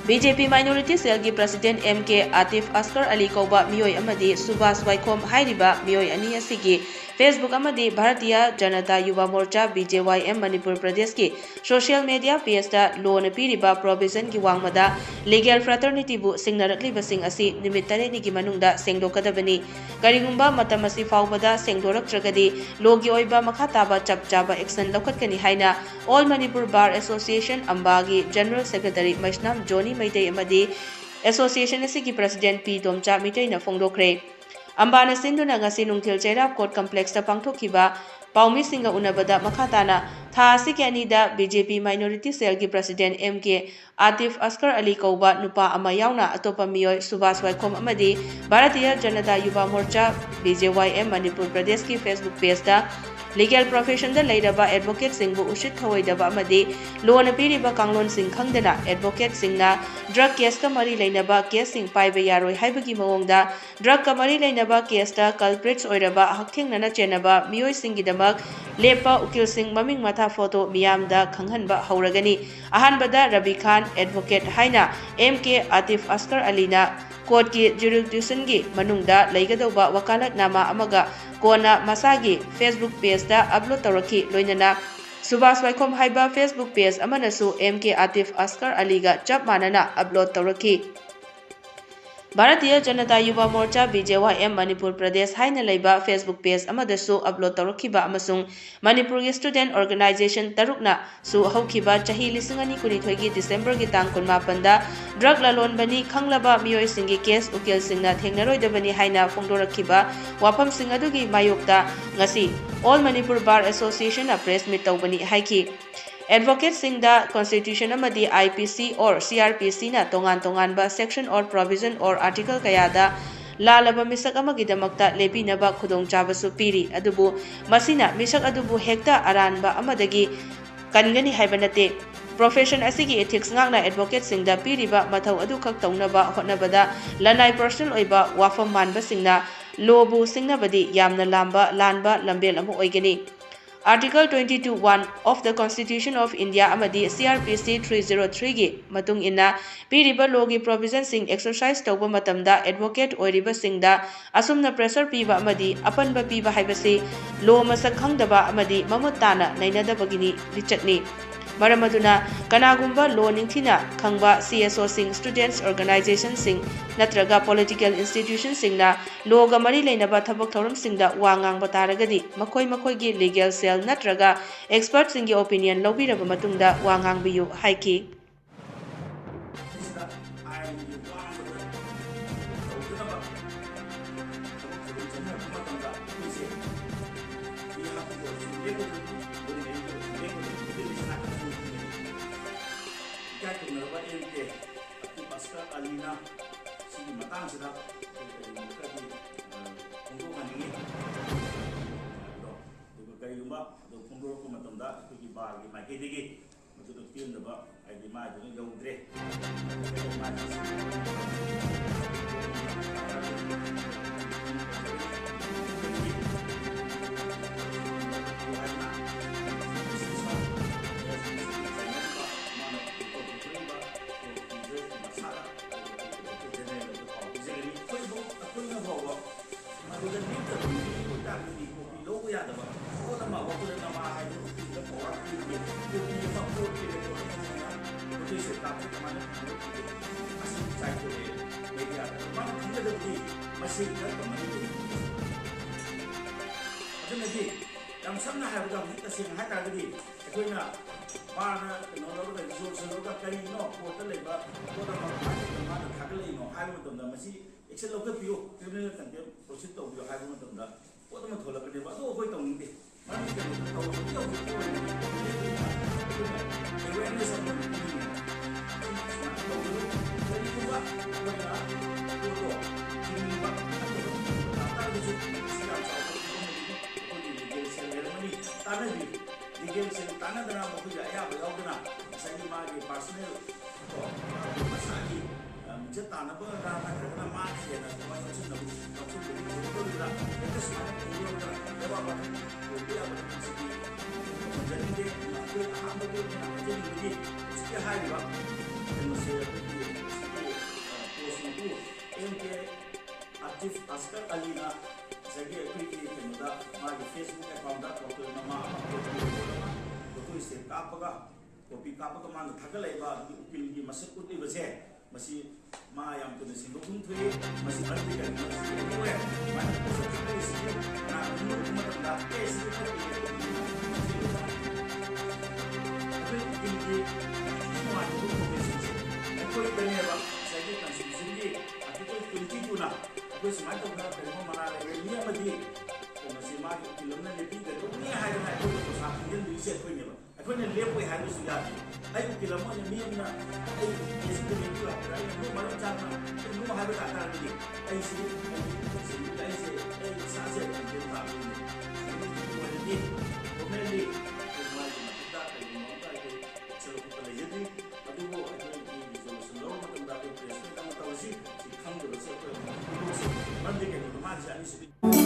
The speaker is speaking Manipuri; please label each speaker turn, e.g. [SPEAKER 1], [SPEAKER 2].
[SPEAKER 1] BJP Minority Cell ki President Mk.Atif Asghar Ali Kauba Miyoi amadi Subhas Waikhom hairiba Miyoi ani asigi Facebook amadi Bharatiya Janata Yuva Morcha BJYM Manipur Pradesh ki social media page da loan piriba provision ki wangmada legal fraternity bu singnarakli basing asi nimit tare ni ki manungda Sengdokadabani karigumba matam asi faubada sengdoraktragadi logi oiba makhataba chapchaba action lokhatkani haina All Manipur Bar Association AMBA ki General Secretary Maisnam Johnny Maitei amadi Association asigi President P Domcha Mitai na fongdokre AMBA na sinduna ngasi nungthil Chairap Court Complex ta pangthokhiba paumi singa unabada makhatana tha asigi anida BJP Minority Cell ki President Mk.Atif Asghar Ali Kauba nupa ama yauna atopa miyoi Subhas Waikhom amadi Bharatiya Janata Yuva Morcha BJYM Manipur Pradesh ki Facebook page da legal profession da leidaba advocate singbu ushit thawaidaba amadi loan piriba kanglon sing khangdana advocate singna drug case ka mari leinaba case sing paiba yaroi haibagi mawongda drug ka mari leinaba case ta culprits oiraba hakthengna chenaba miyoi singidamak lepa ukil sing maming matha photo miyamda khanghanba hauragani ahanbada Rabi Khan advocate haina Mk.Atif Asghar Alina court ki jurisdiction gi manungda leigadoba wakalat nama amaga kona masagi Facebook page da upload tawraki loinana Subhas Waikhom haiba Facebook page amanasu Mk.Atif Asghar Ali ga chap manana upload tawraki Bharatiya Janata Yuva Morcha BJYM Manipur Pradesh haina leiba Facebook page amadasu upload tawrakiba amasung Manipur gi student organization tarukna su haukiba chahi 2022 gi December gi tang 18 da drug lalon bani khanglaba miyoi singi case ukil singna thengnaroidabani haina fongdorakiba wafam sing adugi mayokta ngasi All Manipur Bar Association a press meet tawbani haiki Advocate singda Constitution amadi IPC or CRPC na tongan ba section or provision or article kayada lalaba misak amagidamakta lebinaba khudongchaba su piri adubu masina misak adubu hekta aranba amadagi kangani haibanate profession asigi ethics ngakna advocate singda piriba mathau adu khak taunaba hotnabada lanai personal oiba wafam manba singna lobu singnabadi yamna lamba lanba lambel amu oigani Article 22(1) of the Constitution of India amadi CRPC 303 gi matung inna piriba logi provision sing exercise tawba matamda advocate oiriba singda asumna pressure piba amadi apanba piba haibasi law masak khangdaba amadi mamutana nainadabagini lichatni Maramaduna kanagumba law ningthina khangba CSO sing students organization sing natraga political institution singna law ga mari leinaba thabak thoram singda wangang bataragadi makoi gi legal cell natraga experts singi opinion lobiraba matungda wangang biyu haiki
[SPEAKER 2] Asghar Alina sigi matang sida kadi punggungan ini do kay yuma do punggur ko matamda ko gi bar gi mai digi mutu do tin ba ai di ma do yawdre yang samna haibda hita sing hata gadi koina bana no lo ga resolution lo ga kai no ko ta leba ko ta ma thakle no haibu dum da masi excel lo ga piu criminal contempt proceed to biyo haibu dum da ko ta ma thola ka de ba do hoi tong ni mani ke to awareness of legal sing tanah dana mo kuya ya ba yawdana sagi ma ge personal to masagi je tanah ba na ma ge na ma yusuf na to to da itu semua ini udah dewa ba to dia ba sigi jadi dia aku ambil dia jadi begini setiap hari ba masih Mk.Atif Asghar Alina sagi akui ki kemuda magi Facebook account da foto nama foto ise kapaga copy kapaga man thagalai ba upil gi masuk uti base masi ma yang tu nasi lukung tu masi arti kan masi kowe man subscribe isi na umur umur da es ni ko semua itu kompetensi. Aku ini apa? Saya kan sendiri. Aku itu kunci guna. Aku semangat untuk bermain mana lagi. Ini apa di? Masih mari filmnya lebih dari ini hari ini aku itu satu yang bisa aku ini. Aku ini lebih hari sudah. Aku filmnya ini mana? Aku itu lebih lah. Aku malam cakap. Aku hari tak ada lagi. Aku sini. Aku sahaja yang tak ini. Aku ini. Komedi. Aduh, ini selalu mendapat prestasi. Kamu tahu sih, si kamu berasa apa? Nanti kalau masih ada